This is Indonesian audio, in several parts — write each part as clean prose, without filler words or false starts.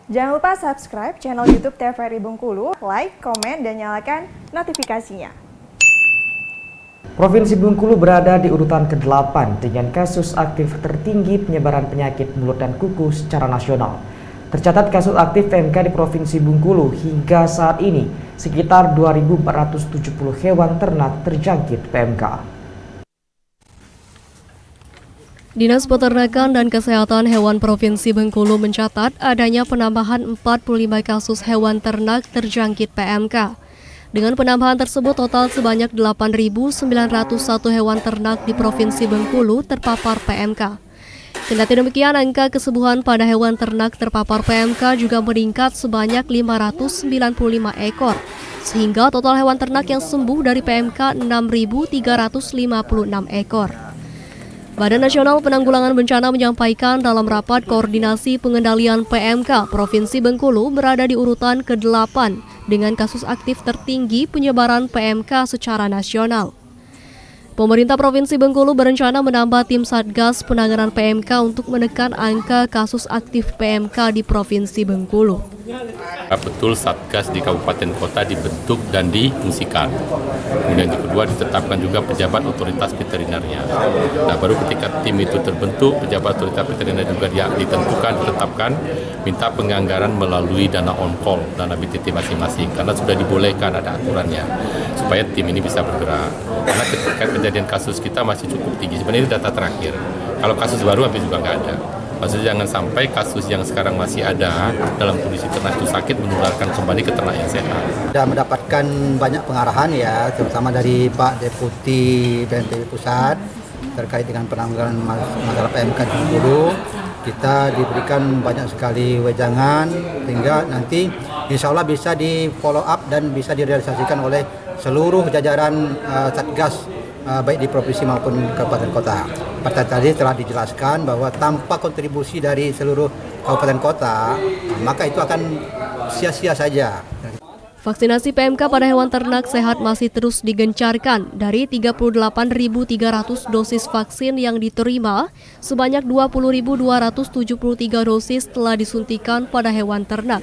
Jangan lupa subscribe channel YouTube TVRI Bengkulu, like, komen, dan nyalakan notifikasinya. Provinsi Bengkulu berada di urutan ke-8 dengan kasus aktif tertinggi penyebaran penyakit mulut dan kuku secara nasional. Tercatat kasus aktif PMK di Provinsi Bengkulu hingga saat ini sekitar 2.470 hewan ternak terjangkit PMK. Dinas Peternakan dan Kesehatan Hewan Provinsi Bengkulu mencatat adanya penambahan 45 kasus hewan ternak terjangkit PMK. Dengan penambahan tersebut, total sebanyak 8.901 hewan ternak di Provinsi Bengkulu terpapar PMK. Kendati demikian, angka kesembuhan pada hewan ternak terpapar PMK juga meningkat sebanyak 595 ekor, sehingga total hewan ternak yang sembuh dari PMK 6.356 ekor. Badan Nasional Penanggulangan Bencana menyampaikan dalam rapat koordinasi pengendalian PMK, Provinsi Bengkulu berada di urutan ke-8 dengan kasus aktif tertinggi penyebaran PMK secara nasional. Pemerintah Provinsi Bengkulu berencana menambah tim Satgas penanganan PMK untuk menekan angka kasus aktif PMK di Provinsi Bengkulu. Betul, Satgas di kabupaten kota dibentuk dan difungsikan. Kemudian yang kedua, ditetapkan juga pejabat otoritas veterinarnya. Nah, baru ketika tim itu terbentuk, pejabat otoritas veteriner juga ditentukan, ditetapkan, minta penganggaran melalui dana on-call, dana BTT masing-masing, karena sudah dibolehkan, ada aturannya, supaya tim ini bisa bergerak. Karena ketika kejadian kasus kita masih cukup tinggi, sebenarnya ini data terakhir. Kalau kasus baru hampir juga nggak ada. Maksudnya jangan sampai kasus yang sekarang masih ada dalam kondisi ternak itu sakit menularkan kembali ke ternak yang sehat. Sudah mendapatkan banyak pengarahan ya, terutama dari Pak Deputi BNPB Pusat terkait dengan penanggulangan masalah PMK di Bengkulu. Kita diberikan banyak sekali wejangan sehingga nanti insya Allah bisa di follow up dan bisa direalisasikan oleh seluruh jajaran Satgas baik di provinsi maupun kabupaten kota. Pada tadi telah dijelaskan bahwa tanpa kontribusi dari seluruh kabupaten kota, maka itu akan sia-sia saja. Vaksinasi PMK pada hewan ternak sehat masih terus digencarkan. Dari 38.300 dosis vaksin yang diterima, sebanyak 20.273 dosis telah disuntikan pada hewan ternak.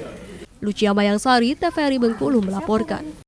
Lucia Mayangsari, TVRI Bengkulu melaporkan.